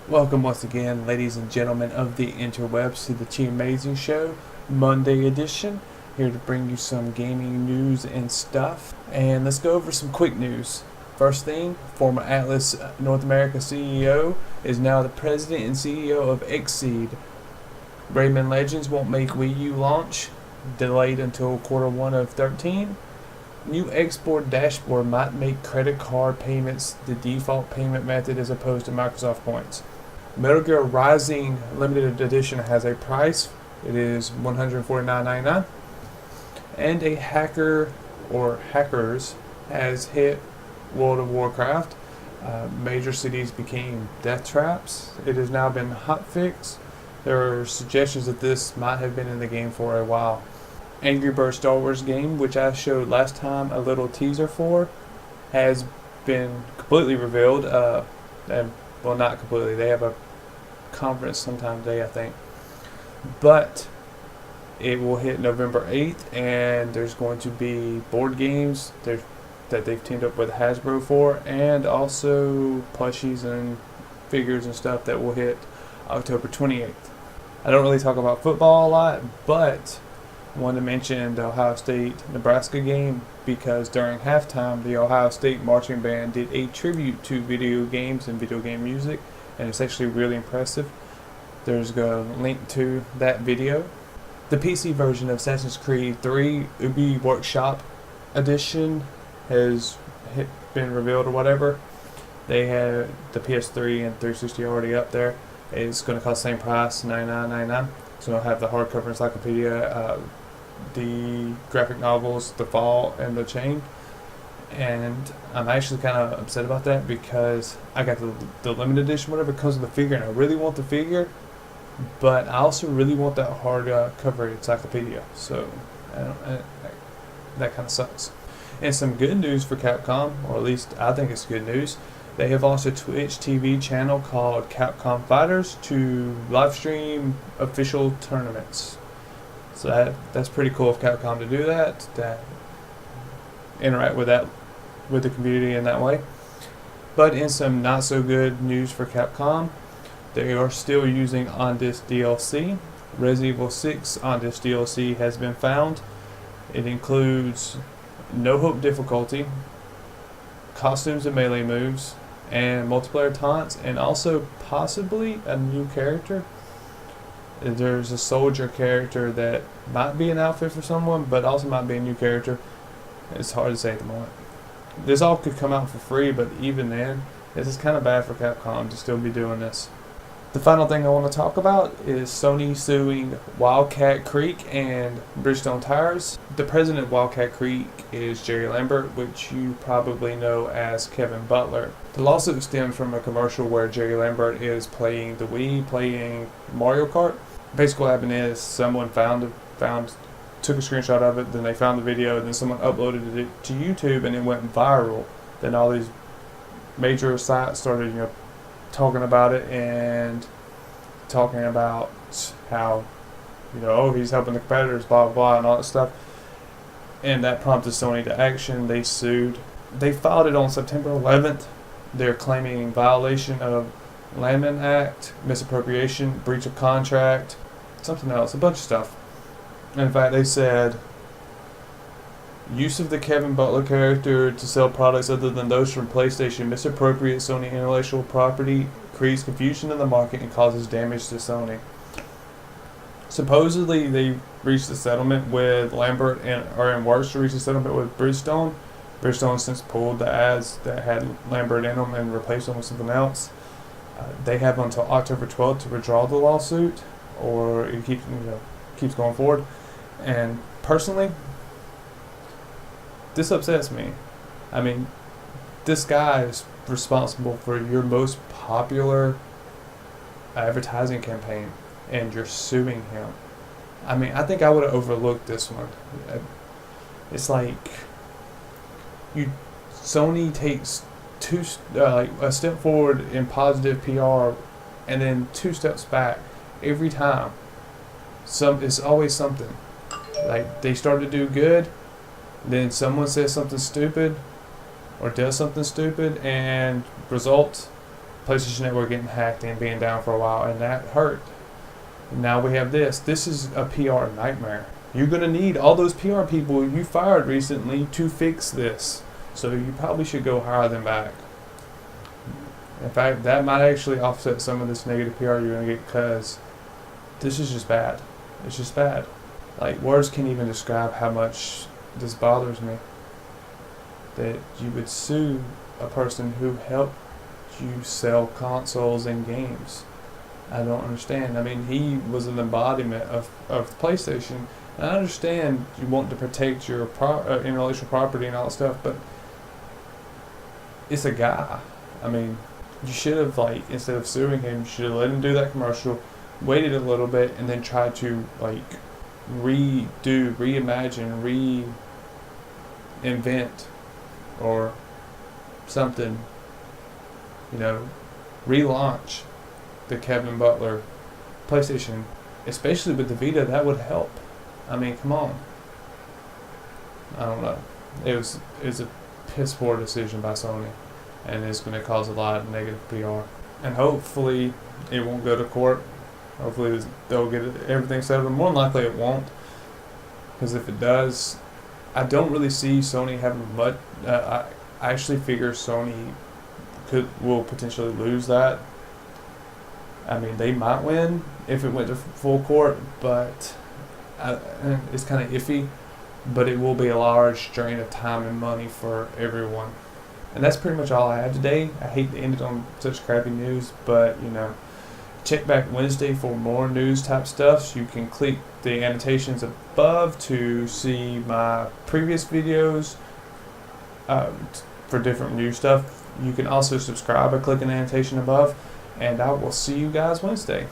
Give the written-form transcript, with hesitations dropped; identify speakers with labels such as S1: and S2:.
S1: Welcome once again, ladies and gentlemen of the interwebs, to the Chiamazing Show, Monday edition. Here to bring you some gaming news and stuff. And let's go over some quick news. First thing, former Atlas North America CEO is now the president and CEO of XSEED. Rayman Legends won't make Wii U launch, delayed until Q1 of 13. New export dashboard might make credit card payments the default payment method as opposed to Microsoft Points. Metal Gear Rising Limited Edition has a price. It is $149.99. And a hacker or hackers has hit World of Warcraft. Major cities became death traps. It has now been hotfixed. There are suggestions that this might have been in the game for a while. Angry Birds Star Wars game, which I showed last time a little teaser for, has been completely revealed. Well, not completely. They have a conference sometime today, I think. But it will hit November 8th, and there's going to be board games that they've teamed up with Hasbro for, and also plushies and figures and stuff that will hit October 28th. I don't really talk about football a lot, but I wanted to mention the Ohio State-Nebraska game because during halftime, the Ohio State marching band did a tribute to video games and video game music, and it's actually really impressive. There's a link to that video. The PC version of Assassin's Creed 3 Ubiworkshop Edition has been revealed or whatever. They have the PS3 and 360 already up there. It's going to cost the same price, $99.99. So it'll have the hardcover encyclopedia, the graphic novels, The Fall, and The Chain. And I'm actually kind of upset about that because I got the limited edition, whatever, because of the figure, and I really want the figure, but I also really want that hardcover encyclopedia. So that kind of sucks. And some good news for Capcom, or at least I think it's good news. They have launched a Twitch TV channel called Capcom Fighters to live stream official tournaments. So that's pretty cool of Capcom to do that, to interact with the community in that way. But in some not so good news for Capcom, they are still using on-disc DLC. Resident Evil 6 on-disc DLC has been found. It includes no hope difficulty, costumes and melee moves, and multiplayer taunts, and also possibly a new character. There's a soldier character that might be an outfit for someone, but also might be a new character. It's hard to say at the moment. This all could come out for free, but even then, this is kind of bad for Capcom to still be doing this. The final thing I want to talk about is Sony suing Wildcat Creek and Bridgestone Tires. The president of Wildcat Creek is Jerry Lambert, which you probably know as Kevin Butler. The lawsuit stems from a commercial where Jerry Lambert is playing the Wii, playing Mario Kart. Basically what happened is someone took a screenshot of it, then they found the video, and then someone uploaded it to YouTube, and it went viral. Then all these major sites started, talking about it and talking about how, oh, he's helping the competitors, blah, blah, blah, and all that stuff. And that prompted Sony to action. They sued. They filed it on September 11th. They're claiming violation of Lanham Act, misappropriation, breach of contract, something else, a bunch of stuff. In fact, they said use of the Kevin Butler character to sell products other than those from PlayStation misappropriates Sony intellectual property, creates confusion in the market, and causes damage to Sony. Supposedly, they reached a settlement with Lambert and are in works to reach a settlement with Bridgestone. Bridgestone since pulled the ads that had Lambert in them and replaced them with something else. They have until October 12th to withdraw the lawsuit, or it keeps going forward. And personally, this upsets me. I mean, this guy is responsible for your most popular advertising campaign, and you're suing him. I mean, I think I would have overlooked this one. It's like Sony takes a step forward in positive PR, and then 2 steps back every time. It's always something. Like, they start to do good, then someone says something stupid or does something stupid, and result, PlayStation Network getting hacked and being down for a while, and that hurt. Now we have this. This is a PR nightmare. You're going to need all those PR people you fired recently to fix this. So you probably should go hire them back. In fact, that might actually offset some of this negative PR you're going to get, because this is just bad. It's just bad. Like, words can't even describe how much this bothers me. That you would sue a person who helped you sell consoles and games. I don't understand. I mean, he was an embodiment of PlayStation. And I understand you want to protect your intellectual property and all that stuff, but it's a guy. I mean, you should have, like, instead of suing him, you should have let him do that commercial, waited a little bit, and then tried to, like, redo, reimagine, reinvent, or something, you know, relaunch the Kevin Butler PlayStation, especially with the Vita. That would help. I mean, come on. I don't know. It was a piss poor decision by Sony, and it's going to cause a lot of negative PR. And hopefully it won't go to court. Hopefully they'll get everything settled. More than likely it won't, because if it does, I don't really see Sony having much. I actually figure Sony will potentially lose that. I mean, they might win if it went to full court, but it's kind of iffy. But it will be a large drain of time and money for everyone. And that's pretty much all I have today. I hate to end it on such crappy news, but, you know, check back Wednesday for more news type stuff. So you can click the annotations above to see my previous videos for different news stuff. You can also subscribe by clicking the annotation above, and I will see you guys Wednesday.